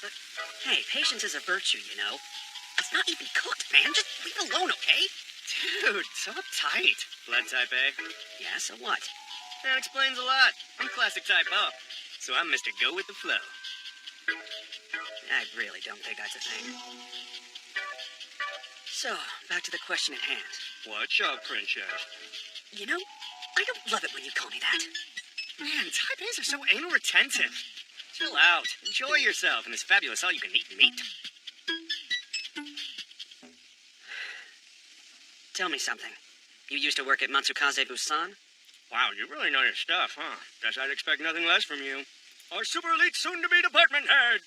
But, hey, patience is a virtue, you know. It's not even cooked, man. Just leave it alone, okay? Dude, so uptight. Blood type A? Yeah, so what? That explains a lot. I'm classic type O. So I'm Mr. Go with the flow. I really don't think that's a thing. So, back to the question at hand. What's up, princess? You know, I don't love it when you call me that. Man, type A's are so anal retentive. Chill out. Enjoy yourself in this fabulous all-you-can-eat meat. Tell me something. You used to work at Matsukaze Busan? Wow, you really know your stuff, huh? Guess I'd expect nothing less from you. Our super elite soon-to-be department head.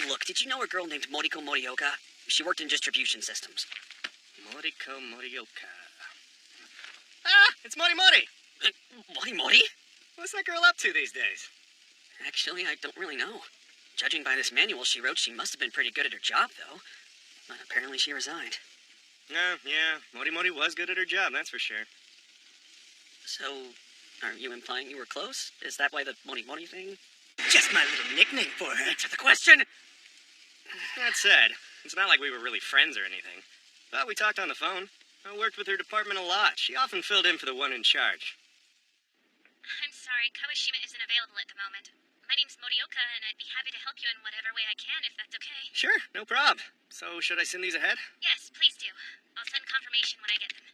Look, did you know a girl named Moriko Morioka? She worked in distribution systems. Moriko Morioka. Ah, it's Mori Mori. Mori Mori? What's that girl up to these days? Actually, I don't really know. Judging by this manual she wrote, she must have been pretty good at her job, though. But apparently she resigned. Yeah, Mori Mori was good at her job, that's for sure. So, are you implying you were close? Is that why the Mori Mori thing? Just my little nickname for her. Answer the question! That said, it's not like we were really friends or anything. But we talked on the phone. I worked with her department a lot. She often filled in for the one in charge. I'm sorry, Kawashima isn't available at the moment. My name's Morioka, and I'd be happy to help you in whatever way I can, if that's okay. Sure, no prob. So, should I send these ahead? Yes, please do. I'll send confirmation when I get them.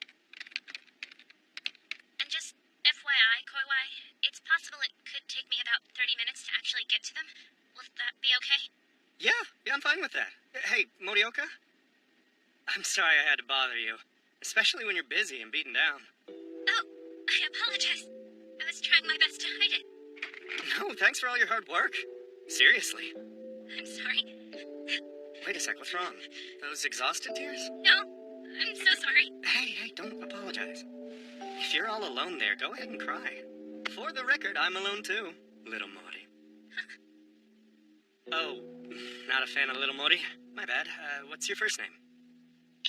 And just FYI, Koiwai, it's possible it could take me about 30 minutes to actually get to them. Will that be okay? Yeah, I'm fine with that. Hey, Morioka? I'm sorry I had to bother you. Especially when you're busy and beaten down. Oh, I apologize. I was trying my best to hide it. No, thanks for all your hard work. Seriously. I'm sorry. Wait a sec, what's wrong? Those exhausted tears? No, I'm so sorry. Hey, don't apologize. If you're all alone there, go ahead and cry. For the record, I'm alone too, Little Mori. Oh, not a fan of Little Mori? My bad. What's your first name?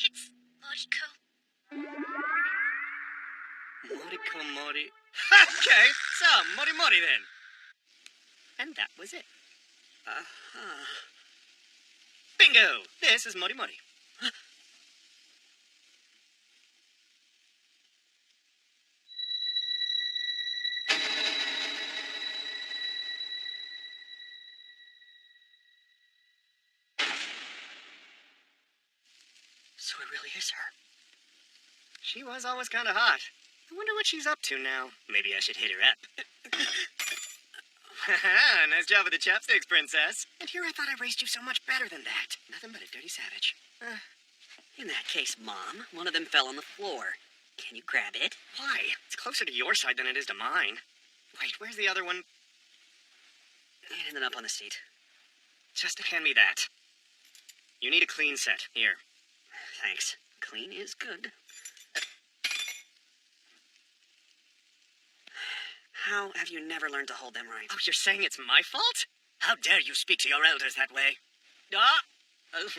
It's Moriko. Moriko Mori. Okay, so, Mori Mori then. And that was it. Uh-huh. Bingo! This is Mori Mori. So it really is her. She was always kind of hot. I wonder what she's up to now. Maybe I should hit her up. Haha, nice job with the chopsticks, princess. And here I thought I raised you so much better than that. Nothing but a dirty savage. In that case, Mom, one of them fell on the floor. Can you grab it? Why? It's closer to your side than it is to mine. Wait, where's the other one? It ended up on the seat. Just hand me that. You need a clean set. Here. Thanks. Clean is good. How have you never learned to hold them right? Oh, you're saying it's my fault? How dare you speak to your elders that way? Ah! Oh,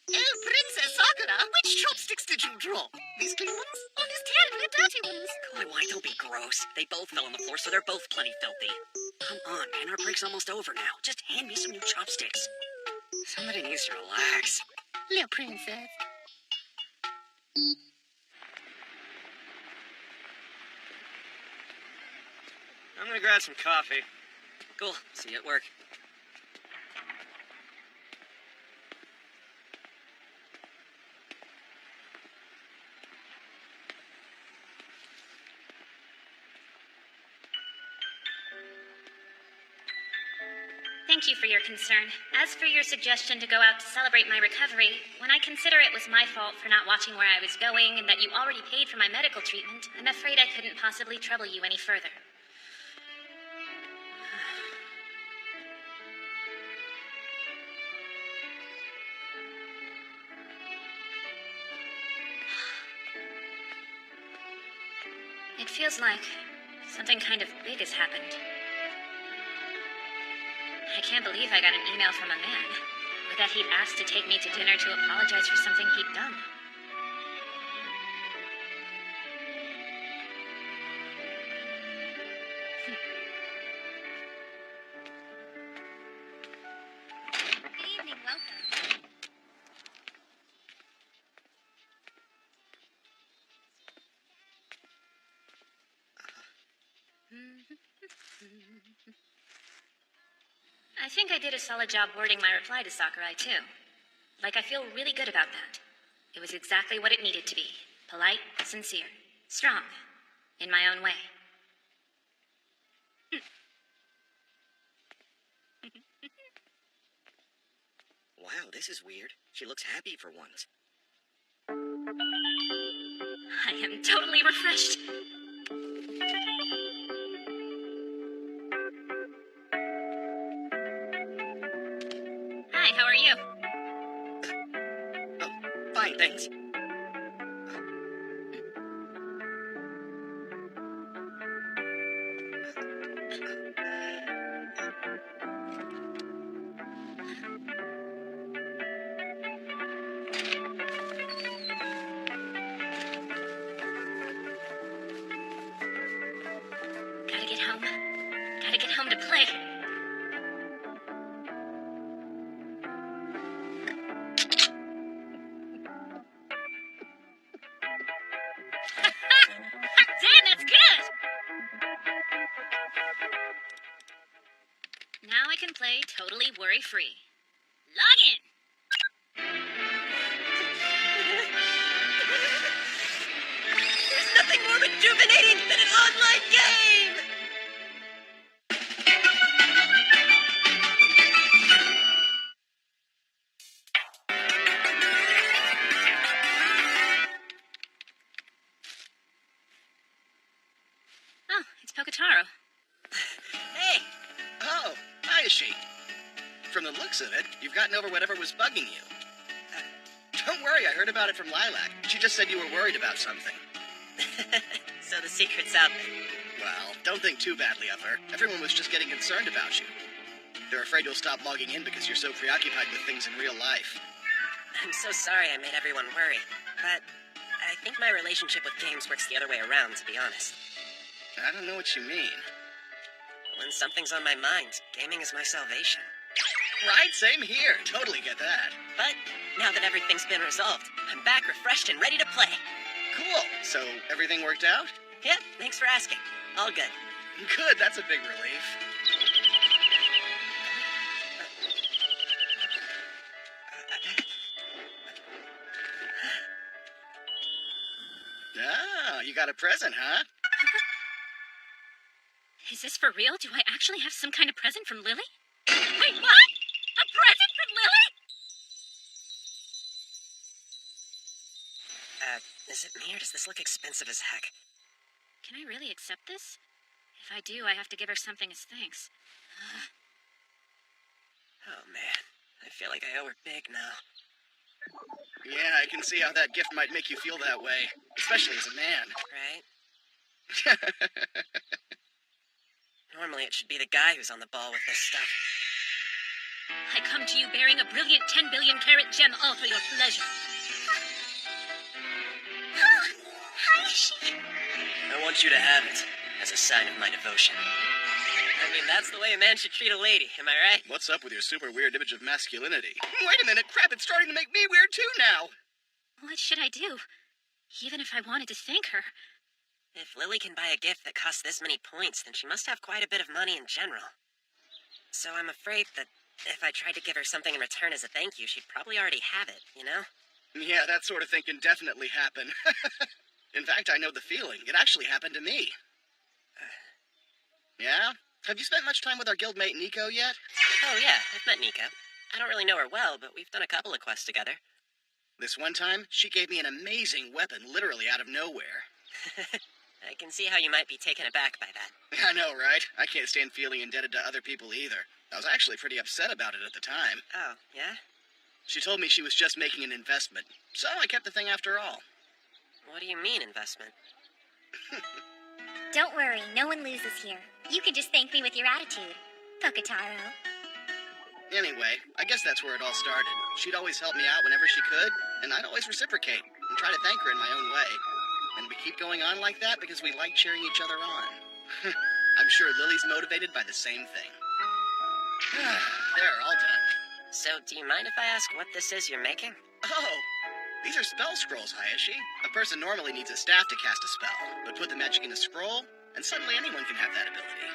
Princess Sakura, which chopsticks did you draw? These clean ones or these terribly dirty ones? Why, don't be gross. They both fell on the floor, so they're both plenty filthy. Come on, man. Our break's almost over now. Just hand me some new chopsticks. Somebody needs to relax. Little princess. I'm gonna grab some coffee. Cool. See you at work. Thank you for your concern. As for your suggestion to go out to celebrate my recovery, when I consider it was my fault for not watching where I was going and that you already paid for my medical treatment, I'm afraid I couldn't possibly trouble you any further. It feels like something kind of big has happened. I can't believe I got an email from a man, or that he'd asked to take me to dinner to apologize for something he'd done. I think I did a solid job wording my reply to Sakurai, too. Like, I feel really good about that. It was exactly what it needed to be. Polite, sincere, strong, in my own way. Wow, this is weird. She looks happy for once. I am totally refreshed. Hi, how are you? Oh, fine, thanks. Gotta get home. Gotta get home to play. Damn, that's good! Now I can play totally worry-free. Log in! There's nothing more rejuvenating than an online game! Oh, it's Pokotaro. Hey! Oh, hi, Ishi. From the looks of it, you've gotten over whatever was bugging you. Don't worry, I heard about it from Lilac. She just said you were worried about something. So the secret's out there. Well, don't think too badly of her. Everyone was just getting concerned about you. They're afraid you'll stop logging in because you're so preoccupied with things in real life. I'm so sorry I made everyone worry, but I think my relationship with games works the other way around, to be honest. I don't know what you mean. When something's on my mind, gaming is my salvation. Right, same here. Totally get that. But now that everything's been resolved, I'm back refreshed and ready to play. Cool. So, everything worked out? Yeah, thanks for asking. All good. Good, that's a big relief. Ah, you got a present, huh? Is this for real? Do I actually have some kind of present from Lily? Wait, what? A present from Lily? Is it me or does this look expensive as heck? Can I really accept this? If I do, I have to give her something as thanks. Oh man, I feel like I owe her big now. Yeah, I can see how that gift might make you feel that way, especially as a man. Right? Normally it should be the guy who's on the ball with this stuff. I come to you bearing a brilliant 10 billion carat gem, all for your pleasure. Hi, Ishi. I want you to have it as a sign of my devotion. I mean, that's the way a man should treat a lady, am I right? What's up with your super weird image of masculinity? Wait a minute, crap, it's starting to make me weird too now. What should I do? Even if I wanted to thank her. If Lily can buy a gift that costs this many points, then she must have quite a bit of money in general. So I'm afraid that if I tried to give her something in return as a thank you, she'd probably already have it, you know? Yeah, that sort of thing can definitely happen. In fact, I know the feeling. It actually happened to me. Yeah? Have you spent much time with our guildmate Nico yet? Oh yeah, I've met Nico. I don't really know her well, but we've done a couple of quests together. This one time, she gave me an amazing weapon literally out of nowhere. I can see how you might be taken aback by that. I know, right? I can't stand feeling indebted to other people either. I was actually pretty upset about it at the time. Oh, yeah? She told me she was just making an investment, so I kept the thing after all. What do you mean, investment? Don't worry, no one loses here. You can just thank me with your attitude, Pokotaro. Anyway, I guess that's where it all started. She'd always help me out whenever she could, and I'd always reciprocate and try to thank her in my own way. And we keep going on like that because we like cheering each other on. I'm sure Lily's motivated by the same thing. There, all done. So, do you mind if I ask what this is you're making? Oh, these are spell scrolls, Hayashi. A person normally needs a staff to cast a spell, but put the magic in a scroll, and suddenly anyone can have that ability.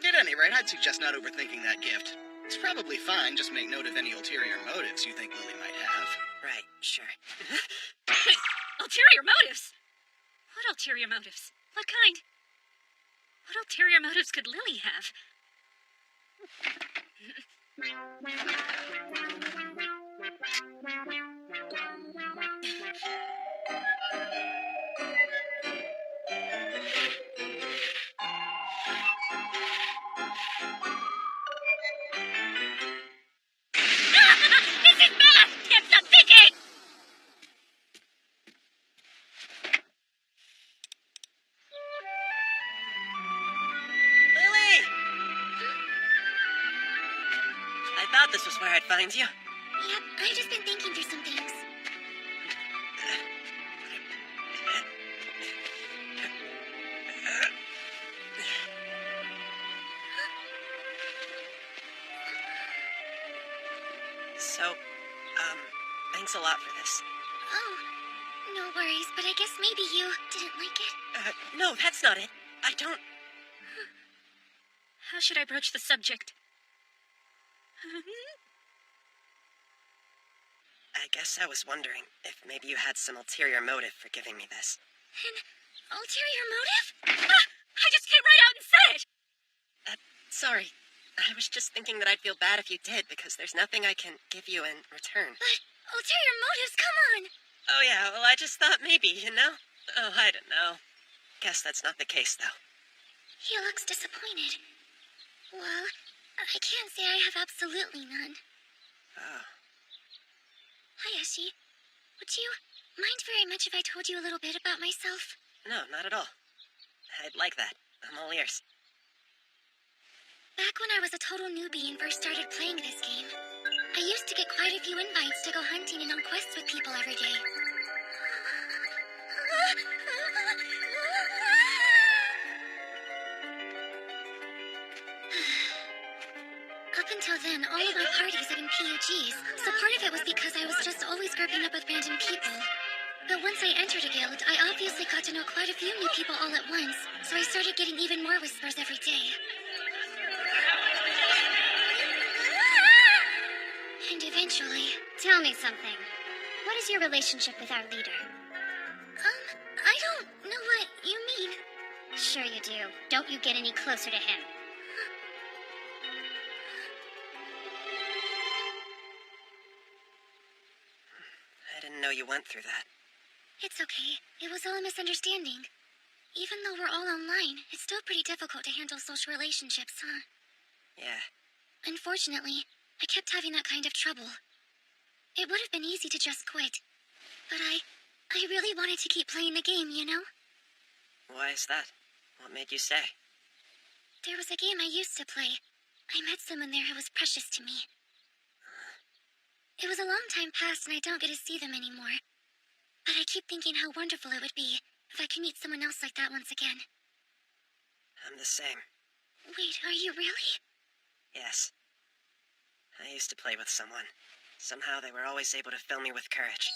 At any rate, I'd suggest not overthinking that gift. It's probably fine, just make note of any ulterior motives you think Lily might have. Right, sure. Ulterior motives? What ulterior motives? What kind? What ulterior motives could Lily have? This is bad! Can't stop thinking! Lily! I thought this was where I'd find you. Yep, I've just been thinking through some things. So, thanks a lot for this. Oh, no worries, but I guess maybe you didn't like it. No, that's not it. I don't... How should I broach the subject? I guess I was wondering if maybe you had some ulterior motive for giving me this. An ulterior motive? I just came right out and said it! Sorry. I was just thinking that I'd feel bad if you did, because there's nothing I can give you in return. But ulterior motives, come on! Oh yeah, well I just thought maybe, you know? Oh, I don't know. Guess that's not the case, though. He looks disappointed. Well, I can't say I have absolutely none. Oh. Hi, Eshi. Would you mind very much if I told you a little bit about myself? No, not at all. I'd like that. I'm all ears. Back when I was a total newbie and first started playing this game, I used to get quite a few invites to go hunting and on quests with people every day. Up until then, all of my parties had been PUGs, so part of it was because I was just always grouping up with random people. But once I entered a guild, I obviously got to know quite a few new people all at once, so I started getting even more whispers every day. And eventually... Tell me something. What is your relationship with our leader? I don't know what you mean. Sure you do. Don't you get any closer to him. I didn't know you went through that. It's okay. It was all a misunderstanding. Even though we're all online, it's still pretty difficult to handle social relationships, huh? Yeah. Unfortunately, I kept having that kind of trouble. It would have been easy to just quit. But I really wanted to keep playing the game, you know? Why is that? What made you stay? There was a game I used to play. I met someone there who was precious to me. It was a long time past and I don't get to see them anymore. But I keep thinking how wonderful it would be if I could meet someone else like that once again. I'm the same. Wait, are you really? Yes. I used to play with someone. Somehow they were always able to fill me with courage.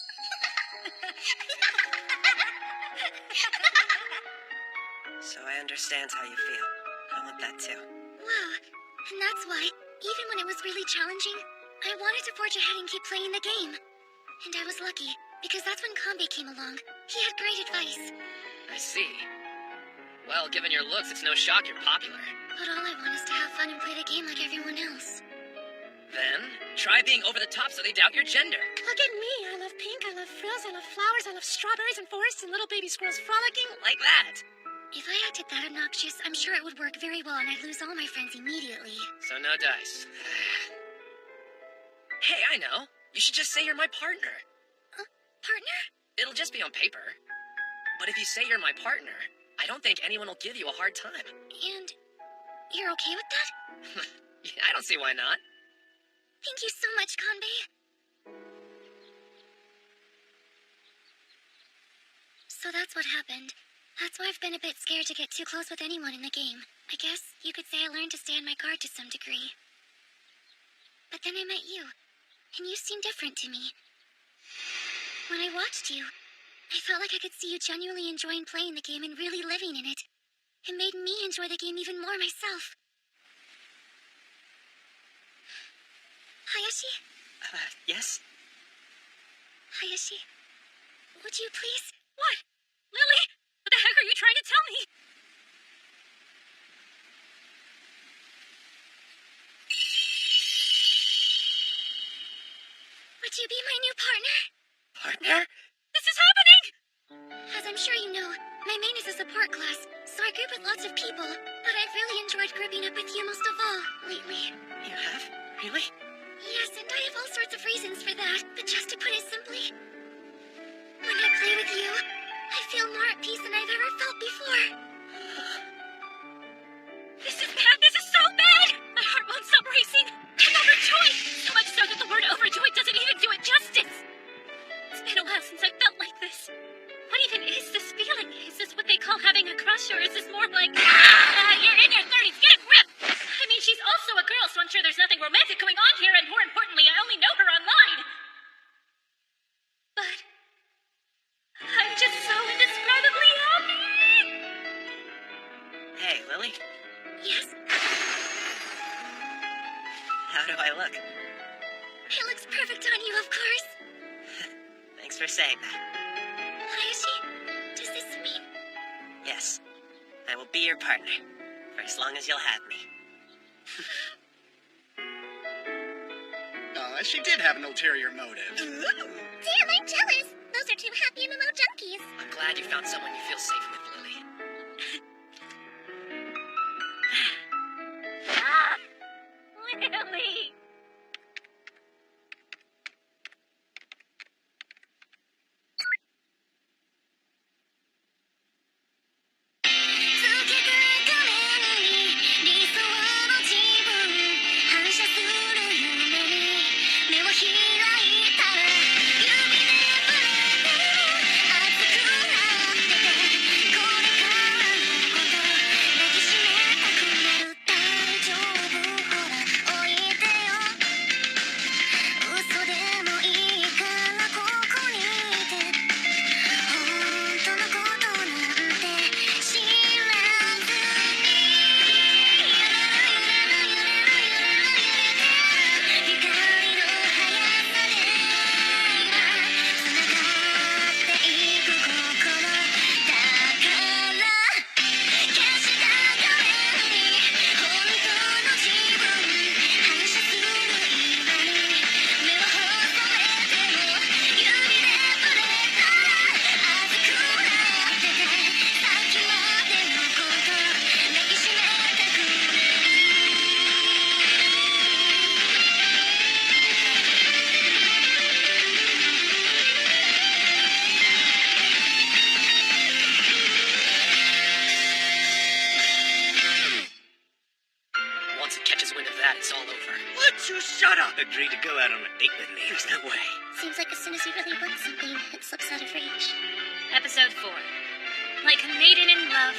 So I understand how you feel. I want that too. Wow, and that's why, even when it was really challenging, I wanted to forge ahead and keep playing the game. And I was lucky, because that's when Kanbei came along. He had great advice. I see. Well, given your looks, it's no shock you're popular. But all I want is to have fun and play the game like everyone else. Then, try being over the top so they doubt your gender. Look at me. I love pink, I love frills, I love flowers, I love strawberries and forests and little baby squirrels frolicking. Like that. If I acted that obnoxious, I'm sure it would work very well and I'd lose all my friends immediately. So no dice. Hey, I know. You should just say you're my partner. Partner? It'll just be on paper. But if you say you're my partner, I don't think anyone will give you a hard time. And you're okay with that? Yeah, I don't see why not. Thank you so much, Kanbei. So that's what happened. That's why I've been a bit scared to get too close with anyone in the game. I guess you could say I learned to stand my guard to some degree. But then I met you, and you seemed different to me. When I watched you, I felt like I could see you genuinely enjoying playing the game and really living in it. It made me enjoy the game even more myself. Hayashi? Yes? Hayashi, would you please? What? Lily? What the heck are you trying to tell me? Would you be my new partner? Partner? This is happening! As I'm sure you know, my main is a support class, so I group with lots of people. But I've really enjoyed grouping up with you most of all, lately. You have? Really? Yes, and I have all sorts of reasons for that, but just to put it simply, when I play with you, I feel more at peace than I've ever felt before. This is bad! This is so bad! My heart won't stop racing! I'm overjoyed! So much so that the word overjoyed doesn't even do it justice! It's been a while since I felt like this. What even is this feeling? Is this what they call having a crush, or is this more like... you're in your 30s, get a grip! I mean, she's also a girl, so I'm sure there's nothing romantic going on here, and more importantly, I only know her online. But... I'm just so indescribably happy! Hey, Lily? Yes, How do I look? it looks perfect on you, of course. Thanks for saying that. Hayashi, does this mean... Yes. I will be your partner. For as long as you'll have me. She did have an ulterior motive. Damn, I'm jealous. Those are two happy MMO junkies. I'm glad you found someone you feel safe with, Lily. Lily! Once it catches wind of that, it's all over. Would you shut up? Agree to go out on a date with me? There's no way. Seems like as soon as you really want something, it slips out of reach. Episode 4. Like a maiden in love,